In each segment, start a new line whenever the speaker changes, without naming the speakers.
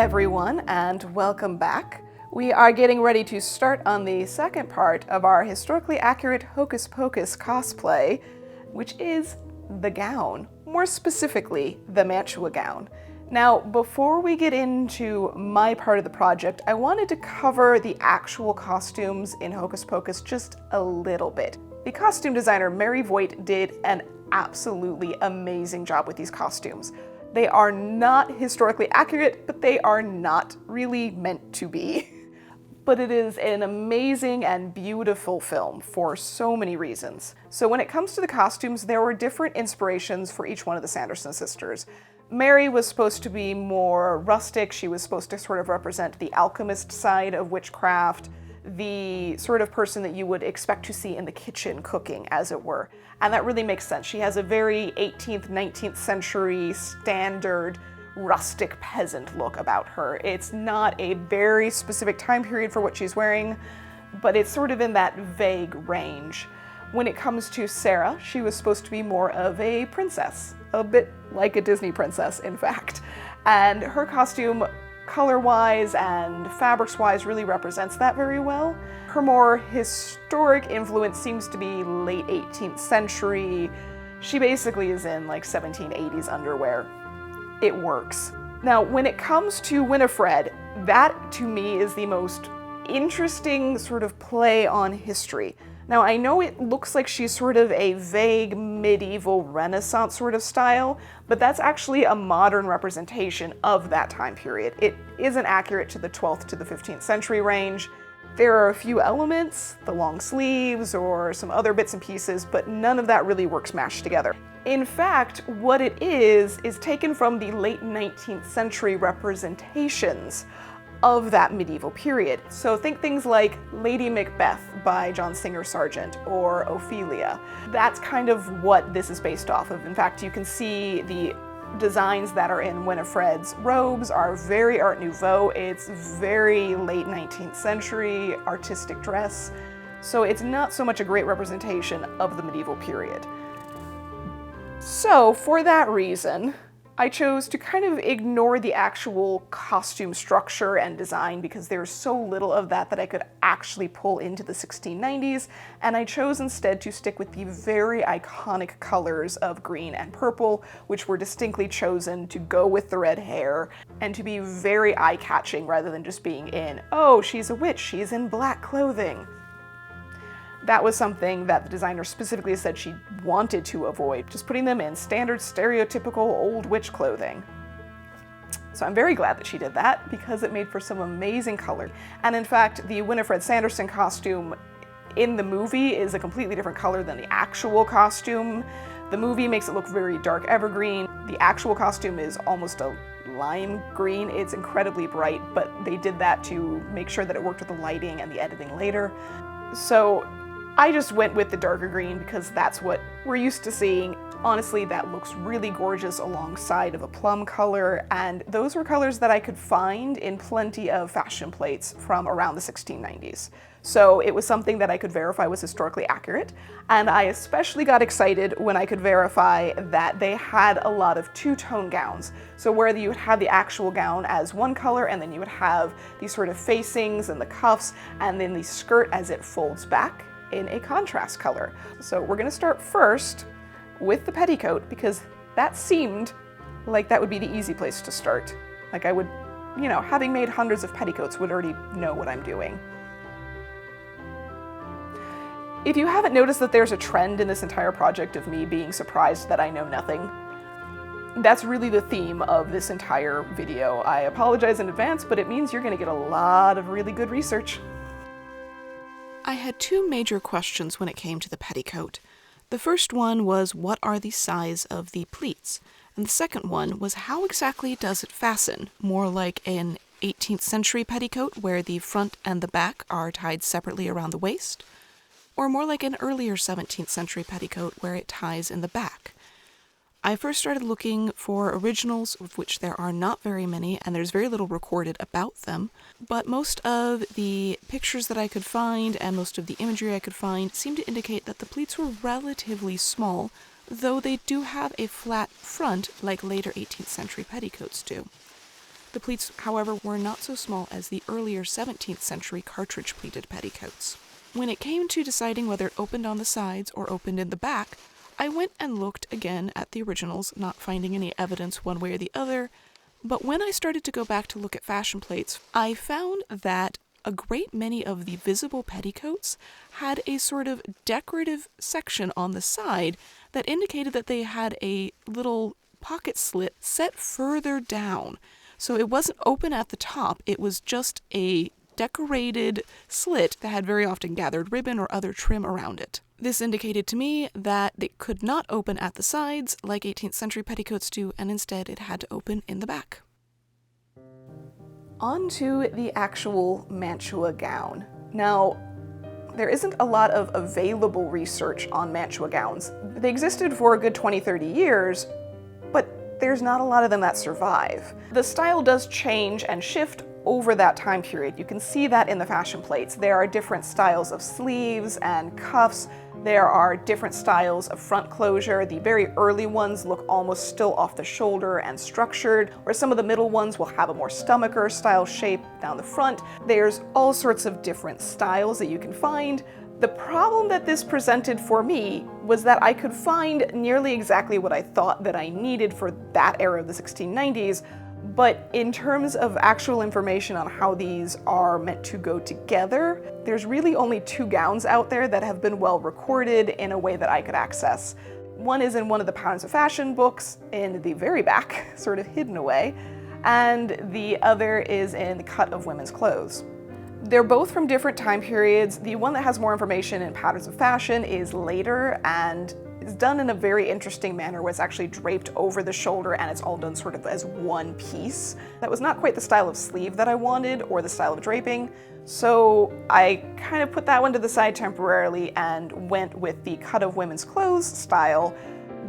everyone, and welcome back. We are getting ready to start on the second part of our historically accurate Hocus Pocus cosplay, which is the gown, more specifically, the Mantua gown. Now, before we get into my part of the project, I wanted to cover the actual costumes in Hocus Pocus just a little bit. The costume designer, Mary Voigt, did an absolutely amazing job with these costumes. They are not historically accurate, but they are not really meant to be. But it is an amazing and beautiful film for so many reasons. So when it comes to the costumes, there were different inspirations for each one of the Sanderson sisters. Mary was supposed to be more rustic. She was supposed to sort of represent the alchemist side of witchcraft, the sort of person that you would expect to see in the kitchen cooking, as it were. And that really makes sense. She has a very 18th, 19th century standard rustic peasant look about her. It's not a very specific time period for what she's wearing, but it's sort of in that vague range. When it comes to Sarah, she was supposed to be more of a princess, a bit like a Disney princess, in fact. And her costume, color-wise and fabrics-wise, really represents that very well. Her more historic influence seems to be late 18th century. She basically is in like 1780s underwear. It works. Now, when it comes to Winifred, that to me is the most interesting sort of play on history. Now, I know it looks like she's sort of a vague medieval Renaissance sort of style, but that's actually a modern representation of that time period. It isn't accurate to the 12th to the 15th century range. There are a few elements, the long sleeves or some other bits and pieces, but none of that really works mashed together. In fact, what it is taken from the late 19th century representations of that medieval period. So think things like Lady Macbeth by John Singer Sargent or Ophelia. That's kind of what this is based off of. In fact, you can see the designs that are in Winifred's robes are very Art Nouveau. It's very late 19th century artistic dress. So it's not so much a great representation of the medieval period. So for that reason, I chose to kind of ignore the actual costume structure and design because there's so little of that I could actually pull into the 1690s, and I chose instead to stick with the very iconic colors of green and purple, which were distinctly chosen to go with the red hair and to be very eye-catching rather than just being in, oh, she's a witch, she's in black clothing. That was something that the designer specifically said she wanted to avoid, just putting them in standard stereotypical old witch clothing. So I'm very glad that she did that because it made for some amazing color. And in fact, the Winifred Sanderson costume in the movie is a completely different color than the actual costume. The movie makes it look very dark evergreen. The actual costume is almost a lime green. It's incredibly bright, but they did that to make sure that it worked with the lighting and the editing later. So I just went with the darker green because that's what we're used to seeing. Honestly, that looks really gorgeous alongside of a plum color, and those were colors that I could find in plenty of fashion plates from around the 1690s. So it was something that I could verify was historically accurate, and I especially got excited when I could verify that they had a lot of two-tone gowns. So where you would have the actual gown as one color, and then you would have these sort of facings and the cuffs, and then the skirt as it folds back in a contrast color. So we're gonna start first with the petticoat because that seemed like that would be the easy place to start. Like I would, having made hundreds of petticoats, would already know what I'm doing. If you haven't noticed that there's a trend in this entire project of me being surprised that I know nothing, that's really the theme of this entire video. I apologize in advance, but it means you're gonna get a lot of really good research. I had two major questions when it came to the petticoat. The first one was, what are the size of the pleats? And the second one was, how exactly does it fasten? More like an 18th century petticoat where the front and the back are tied separately around the waist? Or more like an earlier 17th century petticoat where it ties in the back? I first started looking for originals, of which there are not very many, and there's very little recorded about them, but most of the pictures that I could find and most of the imagery I could find seemed to indicate that the pleats were relatively small, though they do have a flat front like later 18th century petticoats do. The pleats, however, were not so small as the earlier 17th century cartridge-pleated petticoats. When it came to deciding whether it opened on the sides or opened in the back, I went and looked again at the originals, not finding any evidence one way or the other, but when I started to go back to look at fashion plates, I found that a great many of the visible petticoats had a sort of decorative section on the side that indicated that they had a little pocket slit set further down. So it wasn't open at the top, it was just a decorated slit that had very often gathered ribbon or other trim around it. This indicated to me that they could not open at the sides like 18th century petticoats do, and instead it had to open in the back. On to the actual Mantua gown. Now, there isn't a lot of available research on Mantua gowns. They existed for a good 20-30 years, but there's not a lot of them that survive. The style does change and shift over that time period. You can see that in the fashion plates. There are different styles of sleeves and cuffs. There are different styles of front closure. The very early ones look almost still off the shoulder and structured, where some of the middle ones will have a more stomacher style shape down the front. There's all sorts of different styles that you can find. The problem that this presented for me was that I could find nearly exactly what I thought that I needed for that era of the 1690s, but in terms of actual information on how these are meant to go together, there's really only 2 gowns out there that have been well recorded in a way that I could access. One is in one of the Patterns of Fashion books in the very back, sort of hidden away, and the other is in the Cut of Women's Clothes. They're both from different time periods. The one that has more information in Patterns of Fashion is later and is done in a very interesting manner where it's actually draped over the shoulder and it's all done sort of as one piece. That was not quite the style of sleeve that I wanted or the style of draping, so I kind of put that one to the side temporarily and went with the Cut of Women's Clothes style,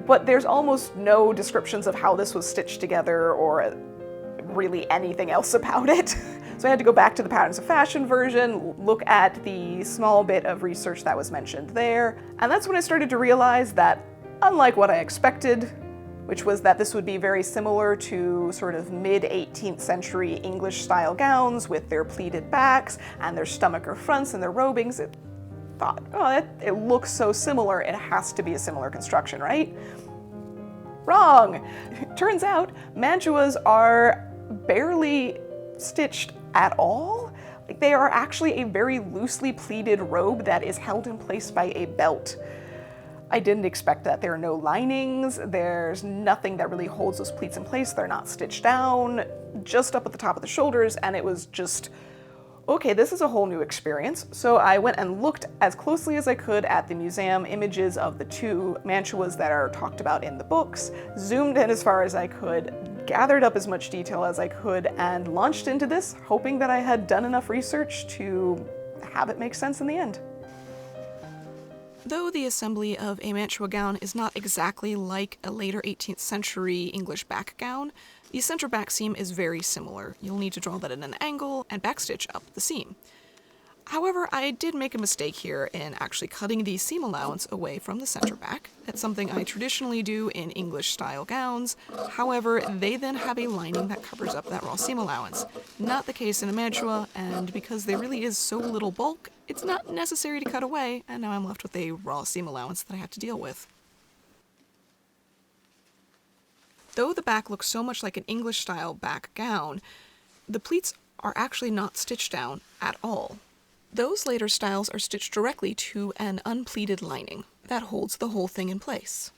but there's almost no descriptions of how this was stitched together or really anything else about it. So I had to go back to the Patterns of Fashion version, look at the small bit of research that was mentioned there, and that's when I started to realize that, unlike what I expected, which was that this would be very similar to sort of mid-18th century English style gowns with their pleated backs and their stomacher fronts and their robings, it thought, oh, it looks so similar, it has to be a similar construction, right? Wrong! Turns out, mantuas are barely stitched at all. Like, they are actually a very loosely pleated robe that is held in place by a belt. I didn't expect that. There are no linings, there's nothing that really holds those pleats in place, they're not stitched down, just up at the top of the shoulders, and it was just, okay, this is a whole new experience. So I went and looked as closely as I could at the museum images of the 2 mantuas that are talked about in the books, zoomed in as far as I could, gathered up as much detail as I could, and launched into this, hoping that I had done enough research to have it make sense in the end. Though the assembly of a Mantua gown is not exactly like a later 18th century English back gown, the center back seam is very similar. You'll need to draw that at an angle and backstitch up the seam. However, I did make a mistake here in actually cutting the seam allowance away from the center back. That's something I traditionally do in English style gowns. However, they then have a lining that covers up that raw seam allowance. Not the case in a mantua, and because there really is so little bulk, it's not necessary to cut away, and now I'm left with a raw seam allowance that I have to deal with. Though the back looks so much like an English style back gown, the pleats are actually not stitched down at all. Those later styles are stitched directly to an unpleated lining that holds the whole thing in place.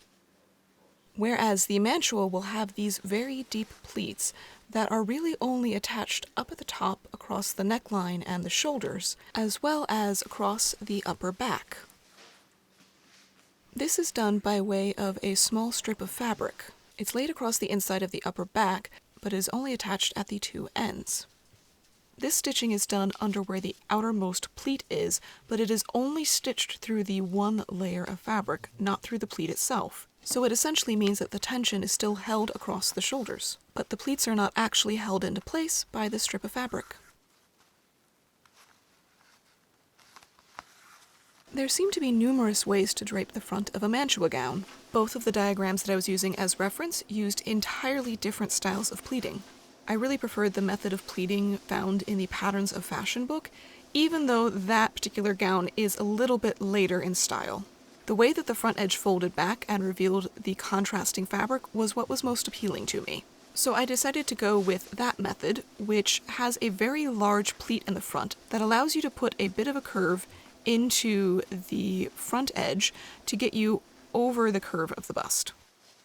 Whereas the mantua will have these very deep pleats that are really only attached up at the top across the neckline and the shoulders, as well as across the upper back. This is done by way of a small strip of fabric. It's laid across the inside of the upper back, but is only attached at the 2 ends. This stitching is done under where the outermost pleat is, but it is only stitched through the 1 layer of fabric, not through the pleat itself. So it essentially means that the tension is still held across the shoulders, but the pleats are not actually held into place by this strip of fabric. There seem to be numerous ways to drape the front of a mantua gown. Both of the diagrams that I was using as reference used entirely different styles of pleating. I really preferred the method of pleating found in the Patterns of Fashion book, even though that particular gown is a little bit later in style. The way that the front edge folded back and revealed the contrasting fabric was what was most appealing to me. So I decided to go with that method, which has a very large pleat in the front that allows you to put a bit of a curve into the front edge to get you over the curve of the bust.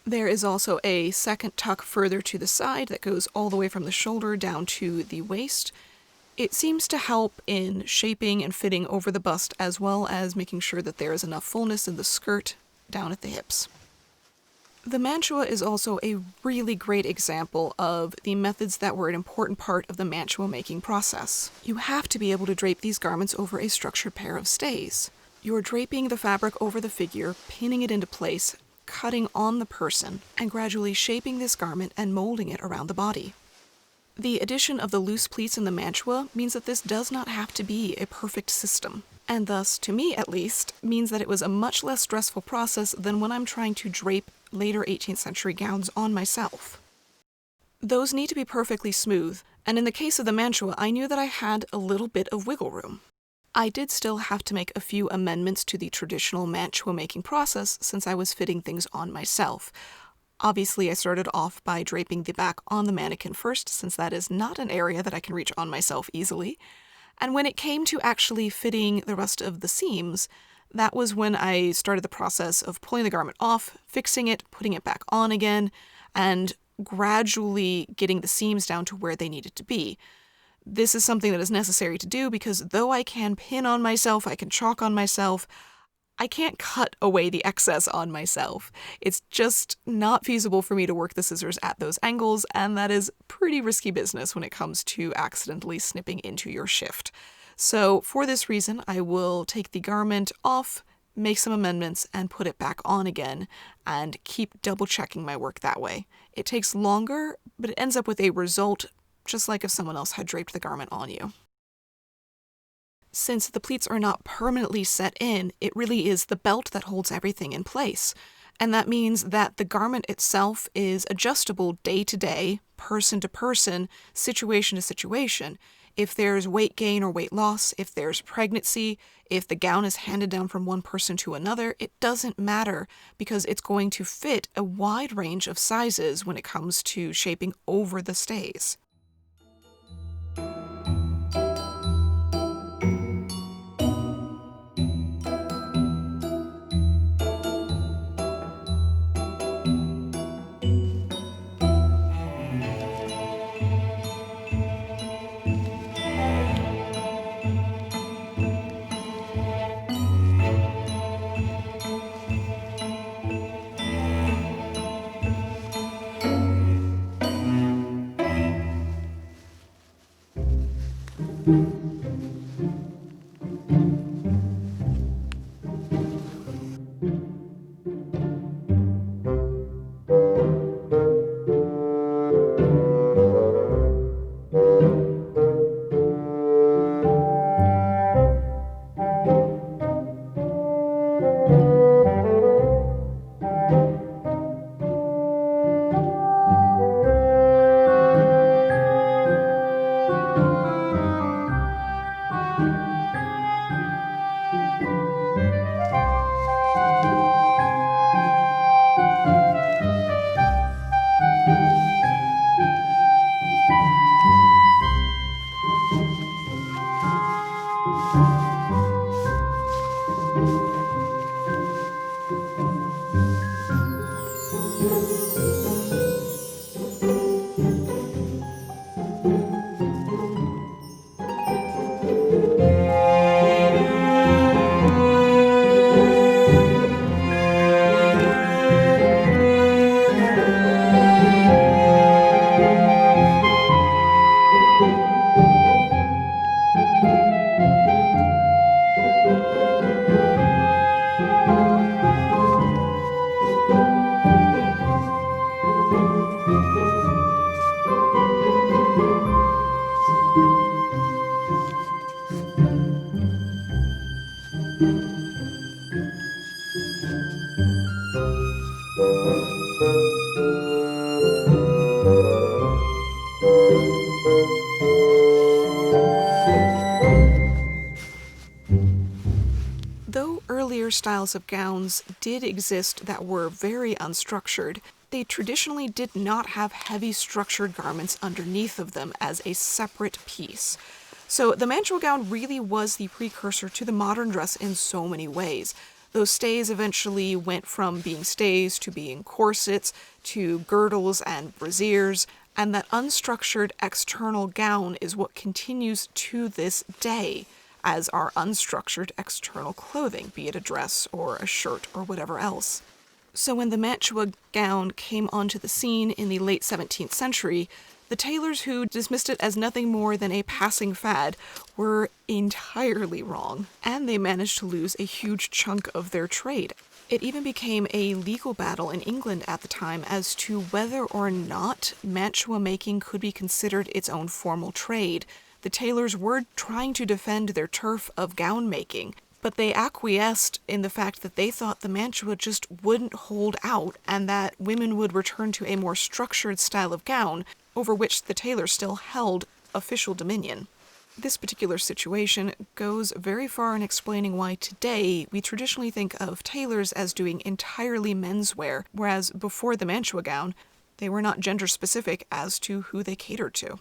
There is also a second tuck further to the side that goes all the way from the shoulder down to the waist. It seems to help in shaping and fitting over the bust, as well as making sure that there is enough fullness in the skirt down at the hips. The Mantua is also a really great example of the methods that were an important part of the Mantua making process. You have to be able to drape these garments over a structured pair of stays. You're draping the fabric over the figure, pinning it into place, cutting on the person, and gradually shaping this garment and molding it around the body. The addition of the loose pleats in the Mantua means that this does not have to be a perfect system, and thus, to me at least, means that it was a much less stressful process than when I'm trying to drape later 18th century gowns on myself. Those need to be perfectly smooth, and in the case of the Mantua, I knew that I had a little bit of wiggle room. I did still have to make a few amendments to the traditional Mantua making process since I was fitting things on myself. Obviously, I started off by draping the back on the mannequin first, since that is not an area that I can reach on myself easily. And when it came to actually fitting the rest of the seams, that was when I started the process of pulling the garment off, fixing it, putting it back on again, and gradually getting the seams down to where they needed to be. This is something that is necessary to do because though I can pin on myself, I can chalk on myself, I can't cut away the excess on myself. It's just not feasible for me to work the scissors at those angles, and that is pretty risky business when it comes to accidentally snipping into your shift. So for this reason, I will take the garment off, make some amendments, and put it back on again, and keep double checking my work that way. It takes longer, but it ends up with a result just like if someone else had draped the garment on you. Since the pleats are not permanently set in, it really is the belt that holds everything in place. And that means that the garment itself is adjustable day to day, person to person, situation to situation. If there's weight gain or weight loss, if there's pregnancy, if the gown is handed down from one person to another, it doesn't matter because it's going to fit a wide range of sizes when it comes to shaping over the stays. styles of gowns did exist that were very unstructured, they traditionally did not have heavy structured garments underneath of them as a separate piece. So the Mantua gown really was the precursor to the modern dress in so many ways. Those stays eventually went from being stays to being corsets to girdles and brassieres, and that unstructured external gown is what continues to this day as our unstructured external clothing, be it a dress or a shirt or whatever else. So when the Mantua gown came onto the scene in the late 17th century, the tailors who dismissed it as nothing more than a passing fad were entirely wrong, and they managed to lose a huge chunk of their trade. It even became a legal battle in England at the time as to whether or not mantua making could be considered its own formal trade. The tailors were trying to defend their turf of gown making, but they acquiesced in the fact that they thought the mantua just wouldn't hold out and that women would return to a more structured style of gown over which the tailor still held official dominion. This particular situation goes very far in explaining why today we traditionally think of tailors as doing entirely menswear, whereas before the Mantua gown, they were not gender specific as to who they catered to.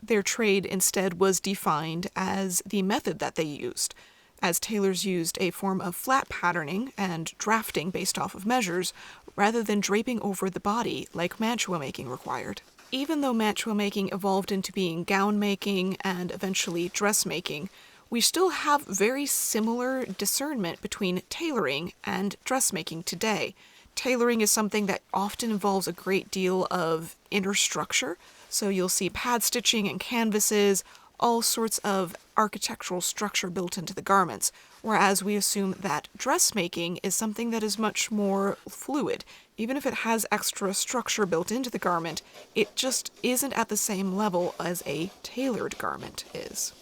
Their trade instead was defined as the method that they used, as tailors used a form of flat patterning and drafting based off of measures, rather than draping over the body like mantua making required. Even though mantua making evolved into being gown making and eventually dressmaking, we still have very similar discernment between tailoring and dressmaking today. Tailoring is something that often involves a great deal of inner structure, so you'll see pad stitching and canvases, all sorts of architectural structure built into the garments, whereas we assume that dressmaking is something that is much more fluid. Even if it has extra structure built into the garment, it just isn't at the same level as a tailored garment is.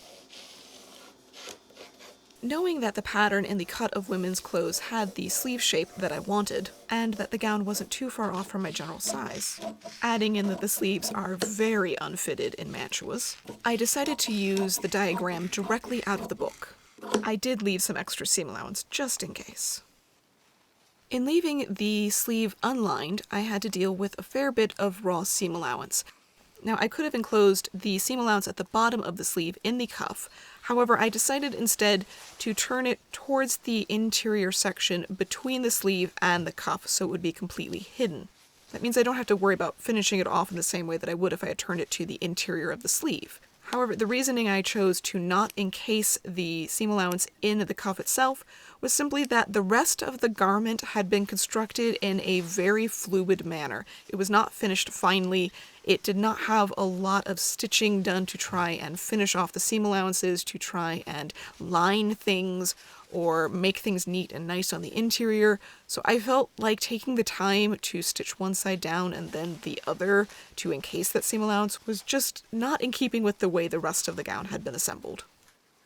Knowing that the pattern and the cut of women's clothes had the sleeve shape that I wanted, and that the gown wasn't too far off from my general size, adding in that the sleeves are very unfitted in mantuas, I decided to use the diagram directly out of the book. I did leave some extra seam allowance, just in case. In leaving the sleeve unlined, I had to deal with a fair bit of raw seam allowance. Now, I could have enclosed the seam allowance at the bottom of the sleeve in the cuff. However, I decided instead to turn it towards the interior section between the sleeve and the cuff so it would be completely hidden. That means I don't have to worry about finishing it off in the same way that I would if I had turned it to the interior of the sleeve. However, the reasoning I chose to not encase the seam allowance in the cuff itself was simply that the rest of the garment had been constructed in a very fluid manner. It was not finished finely. It did not have a lot of stitching done to try and finish off the seam allowances, to try and line things or make things neat and nice on the interior. So I felt like taking the time to stitch one side down and then the other to encase that seam allowance was just not in keeping with the way the rest of the gown had been assembled.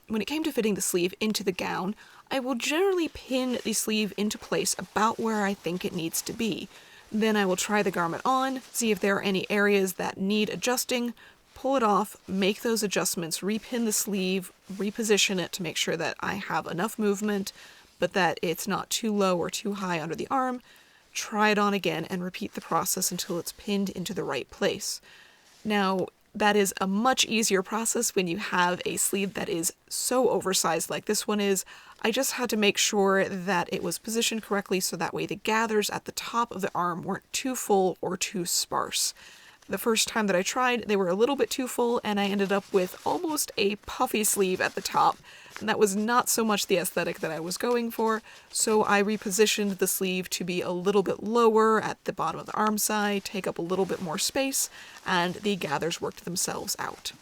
When it came to fitting the sleeve into the gown, I will generally pin the sleeve into place about where I think it needs to be. Then I will try the garment on, see if there are any areas that need adjusting, pull it off, make those adjustments, repin the sleeve, reposition it to make sure that I have enough movement, but that it's not too low or too high under the arm, try it on again, and repeat the process until it's pinned into the right place. Now, that is a much easier process when you have a sleeve that is so oversized like this one is. I just had to make sure that it was positioned correctly so that way the gathers at the top of the arm weren't too full or too sparse. The first time that I tried, they were a little bit too full, and I ended up with almost a puffy sleeve at the top, and that was not so much the aesthetic that I was going for, so I repositioned the sleeve to be a little bit lower at the bottom of the arm side, take up a little bit more space, and the gathers worked themselves out.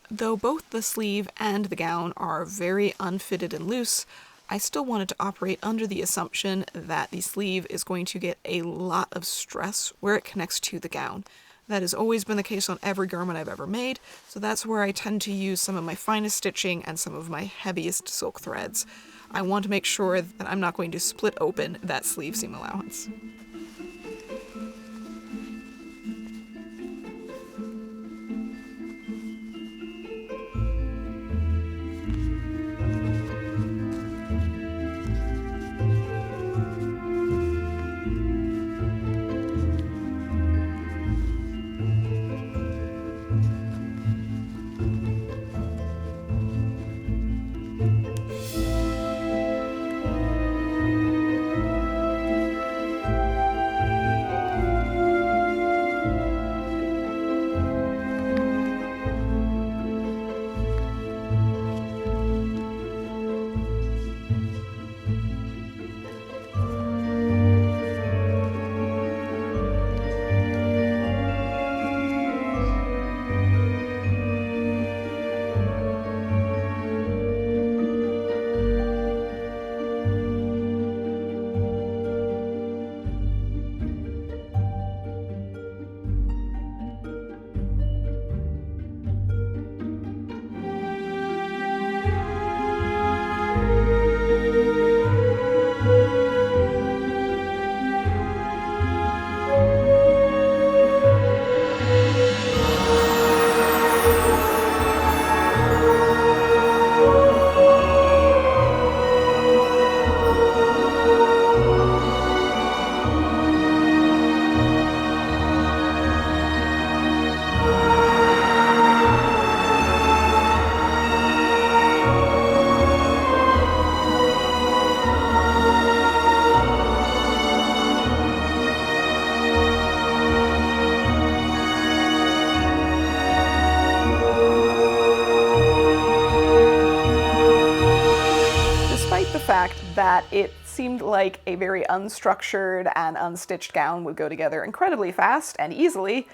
Though both the sleeve and the gown are very unfitted and loose, I still wanted to operate under the assumption that the sleeve is going to get a lot of stress where it connects to the gown. That has always been the case on every garment I've ever made, so that's where I tend to use some of my finest stitching and some of my heaviest silk threads. I want to make sure that I'm not going to split open that sleeve seam allowance. seemed like a very unstructured and unstitched gown would go together incredibly fast and easily,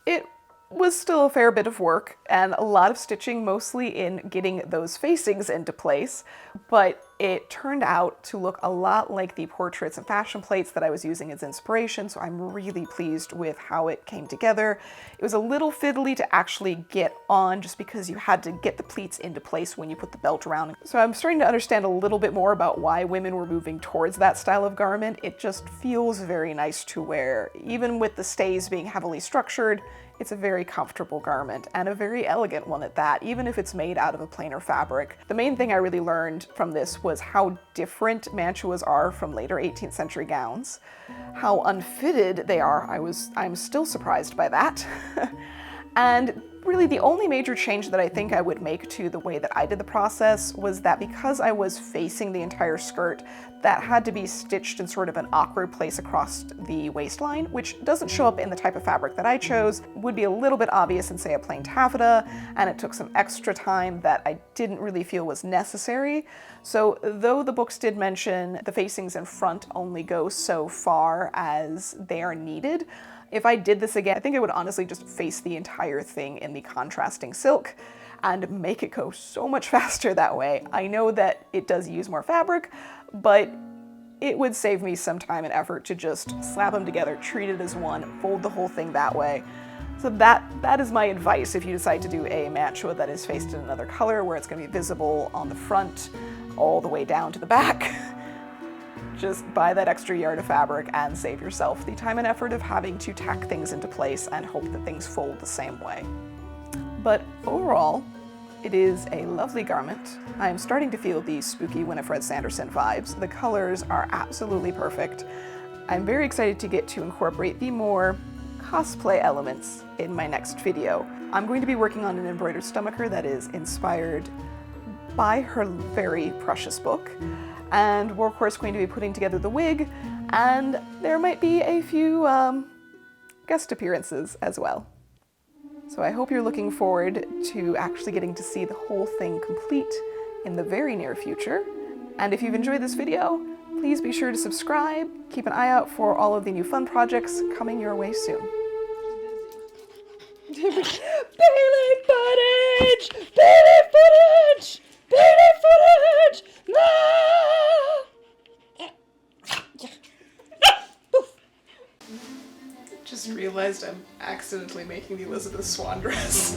it was still a fair bit of work and a lot of stitching, mostly in getting those facings into place, but it turned out to look a lot like the portraits and fashion plates that I was using as inspiration, so I'm really pleased with how it came together. It was a little fiddly to actually get on just because you had to get the pleats into place when you put the belt around. So I'm starting to understand a little bit more about why women were moving towards that style of garment. It just feels very nice to wear. Even with the stays being heavily structured, it's a very comfortable garment, and a very elegant one at that, even if it's made out of a plainer fabric. The main thing I really learned from this was how different mantuas are from later 18th century gowns, how unfitted they are. I'm still surprised by that. And really the only major change that I think I would make to the way that I did the process was that because I was facing the entire skirt, that had to be stitched in sort of an awkward place across the waistline, which doesn't show up in the type of fabric that I chose, would be a little bit obvious in, say, a plain taffeta, and it took some extra time that I didn't really feel was necessary. So though the books did mention the facings in front only go so far as they are needed, if I did this again, I think I would honestly just face the entire thing in the contrasting silk and make it go so much faster that way. I know that it does use more fabric, but it would save me some time and effort to just slap them together, treat it as one, fold the whole thing that way. So that is my advice if you decide to do a mantua that is faced in another color, where it's going to be visible on the front all the way down to the back. Just buy that extra yard of fabric and save yourself the time and effort of having to tack things into place and hope that things fold the same way. But overall, it is a lovely garment. I am starting to feel the spooky Winifred Sanderson vibes. The colors are absolutely perfect. I'm very excited to get to incorporate the more cosplay elements in my next video. I'm going to be working on an embroidered stomacher that is inspired by her very precious book. And we're of course going to be putting together the wig, and there might be a few guest appearances as well. So I hope you're looking forward to actually getting to see the whole thing complete in the very near future. And if you've enjoyed this video, please be sure to subscribe, keep an eye out for all of the new fun projects coming your way soon.
Bailey footage! Bailey footage! Bailey footage! No!
Just realized I'm accidentally making the Elizabeth Swann dress.